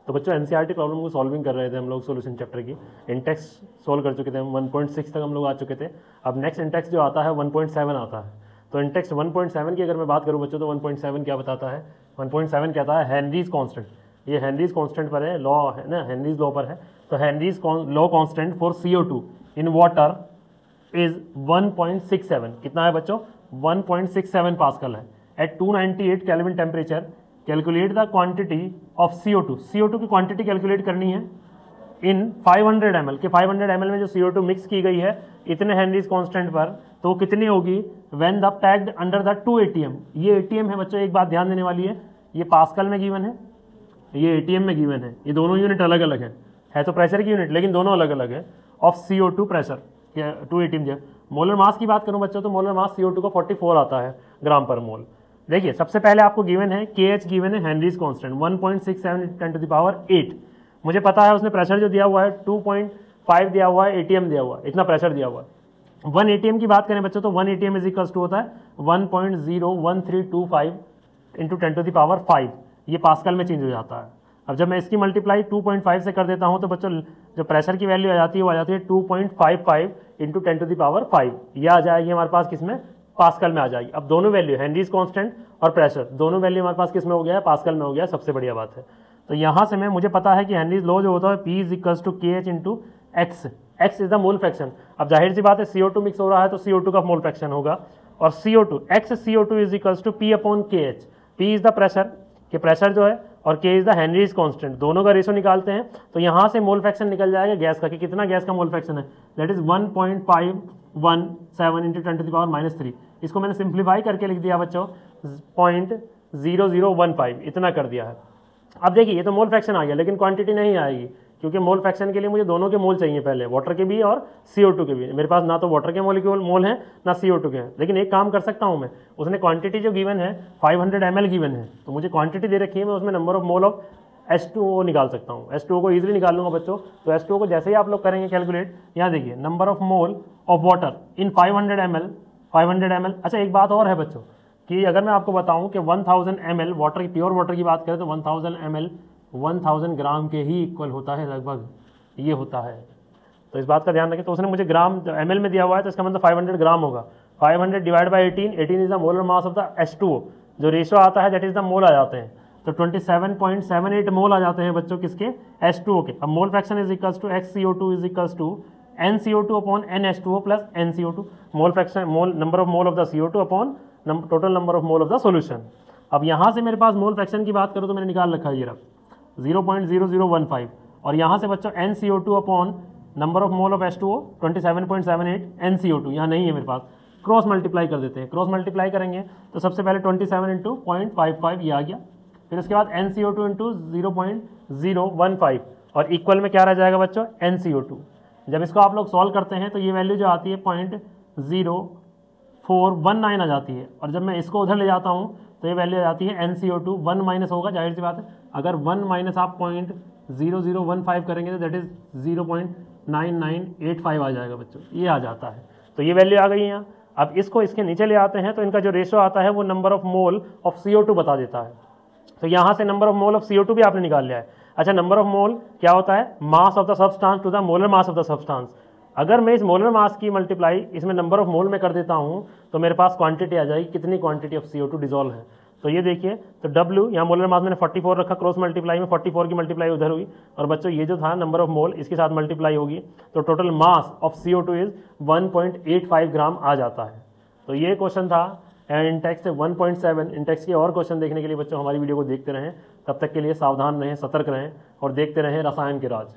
तो बच्चों NCERT problem को सॉल्विंग कर रहे थे हम लोग सोल्यूशन चैप्टर की। इंटेक्स सोल्व कर चुके थे, 1.6 तक हम लोग आ चुके थे। अब नेक्स्ट इंटेक्स जो आता है 1.7 आता है। तो इंटेक्स 1.7 की अगर मैं बात करूँ बच्चों तो 1.7 क्या बताता है, 1.7 कहता है हेनरीज कांस्टेंट। ये हेनरीज कांस्टेंट पर है, लॉ है ना, हेनरीज लॉ पर है। तो Henry's law constant for CO2 in water is 1.67। कितना है बच्चों, 1.67 पास्कल है। At 298 kelvin temperature calculate the quantity of CO2। CO2 की क्वांटिटी कैलकुलेट करनी है इन 500 ml के 500 ml में जो CO2 मिक्स की गई है इतने हेनरीज कांस्टेंट पर, तो कितनी होगी when the packed under the 2 ATM। ये ATM है बच्चों, एक बात ध्यान देने वाली है, ये पास्कल में गिवन है, ये ATM में गिवन है। ये दोनों यूनिट अलग अलग है तो प्रेशर की यूनिट, लेकिन दोनों अलग अलग है। ऑफ CO2 प्रेशर 2 ATM जो। मोलर मास की बात करूं बच्चों तो मोलर मास CO2 का 44 आता है ग्राम पर मोल। देखिए सबसे पहले आपको गिवन है KH गिवन है हेनरीज कांस्टेंट 1.67 × 10⁸। मुझे पता है उसने प्रेशर जो दिया हुआ है 2.5 दिया हुआ है, ATM दिया हुआ है, इतना प्रेशर दिया हुआ है। 1 ATM की बात करें बच्चों तो 1 ATM इज इक्वल्स टू होता है 1.01325 × 10⁵। ये पास्कल में चेंज हो जाता है। अब जब मैं इसकी मल्टीप्लाई 2.5 से कर देता हूं तो बच्चों जो प्रेशर की वैल्यू आ जाती है वो आ जाती है 2.55 × 10⁵। ये आ जाएगी हमारे पास किसमें, पास्कल में आ जाएगी। अब दोनों वैल्यू हेनरीज कांस्टेंट और प्रेशर दोनों वैल्यू हमारे पास किसमें हो गया है, पास्कल में हो गया। सबसे बढ़िया बात है। तो यहाँ से मैं मुझे पता है कि हेनरीज लॉ जो होता है P is equals to KH × X। X is the mole fraction. अब जाहिर सी बात है CO2 मिक्स हो रहा है तो CO2 का मोल फ्रैक्शन होगा, और CO2 CO2 is equals to P upon KH। P is the pressure, कि प्रेशर जो है, और K is the Henry's constant. दोनों का रेशो निकालते हैं तो यहाँ से मोल फ्रैक्शन निकल जाएगा गैस का, कि कितना गैस का मोल फ्रैक्शन है, दैट इज 1.517 × 10⁻³ इसको मैंने सिंप्लीफाई करके लिख दिया बच्चों 0.0015, इतना कर दिया है। अब देखिए ये तो मोल फ्रैक्शन आ गया, लेकिन क्वांटिटी नहीं आएगी, क्योंकि मोल फ्रैक्शन के लिए मुझे दोनों के मोल चाहिए पहले, वाटर के भी और CO2 के भी। मेरे पास ना तो वाटर के मोलिक्यूल मोल है ना CO2 के हैं, लेकिन एक काम कर सकता हूं मैं, उसने क्वांटिटी जो गिवन है 500 ml गिवन है, तो मुझे क्वांटिटी दे रखी है, मैं उसमें number of mole of H2O निकाल सकता हूँ। H2O को ईजिली निकाल लूंगा बच्चों। तो H2O को जैसे ही आप लोग करेंगे कैलकुलेट, यहाँ देखिए number of mole of water in 500 ml। अच्छा एक बात और है बच्चों, कि अगर मैं आपको बताऊं कि 1000 ml वाटर की, प्योर वाटर की बात करें तो 1000 ml 1000 ग्राम के ही इक्वल होता है लगभग, ये होता है। तो इस बात का ध्यान रखें। तो उसने मुझे ग्राम ml में दिया हुआ है, तो इसका मतलब 500 ग्राम होगा। 500 divide by 18 is the molar mass of the H2O। जो रेशियो आता है दैट इज द मोल आ जाते हैं, तो 27.78 मोल आ जाते हैं बच्चों किसके, H2O के। अब mole fraction is equals to XCO2 is equals to NCO2 upon NH2O plus NCO2। Mole fraction, mole number of mole of the CO2 upon total number of mole of the solution. अब यहाँ से मेरे पास mole fraction की बात करूँ तो मैंने निकाल रखा है ये रहा 0.0015, और यहाँ से बच्चों NCO2 upon number of mole of H2O 27.78 NCO2 यहाँ नहीं है मेरे पास। क्रॉस मल्टीप्लाई कर देते हैं, क्रॉस मल्टीप्लाई करेंगे तो सबसे पहले 27 × 0.55 ये आ गया, फिर उसके बाद NCO2 × 0.015, और इक्वल में क्या रह जाएगा बच्चों, NCO2। जब इसको आप लोग सॉल्व करते हैं तो ये वैल्यू जो आती है 0.0419 आ जाती है, और जब मैं इसको उधर ले जाता हूँ तो ये वैल्यू आ जाती है NCO2 1 माइनस होगा, जाहिर सी बात है। अगर 1 माइनस आप 0.0015 करेंगे तो दैट इज 0.9985 आ जाएगा बच्चों, ये आ जाता है। तो ये वैल्यू आ गई यहाँ। अब इसको इसके नीचे ले आते हैं तो इनका जो रेशो आता है वो number of mole of CO2 बता देता है। तो यहाँ से number of mole of CO2 भी आपने निकाल लिया है। अच्छा नंबर ऑफ मोल क्या होता है, mass of the substance to the molar mass of the substance. अगर मैं इस मोलर मास की मल्टीप्लाई इसमें नंबर ऑफ मोल में कर देता हूँ तो मेरे पास क्वांटिटी आ जाएगी, कितनी क्वांटिटी ऑफ CO2 डिजोल्व है। तो ये देखिए, तो W यहाँ मोलर मास मैंने 44 रखा, क्रॉस मल्टीप्लाई में 44 की मल्टीप्लाई उधर हुई, और बच्चों ये जो था नंबर ऑफ मोल इसके साथ मल्टीप्लाई होगी, तो total mass of CO2 is 1.85 ग्राम आ जाता है। तो ये क्वेश्चन था इंटेक्स 1.7। इंटेक्स के और क्वेश्चन देखने के लिए बच्चों हमारी वीडियो को देखते रहें। तब तक के लिए सावधान रहें, सतर्क रहें और देखते रहें रसायन के राज।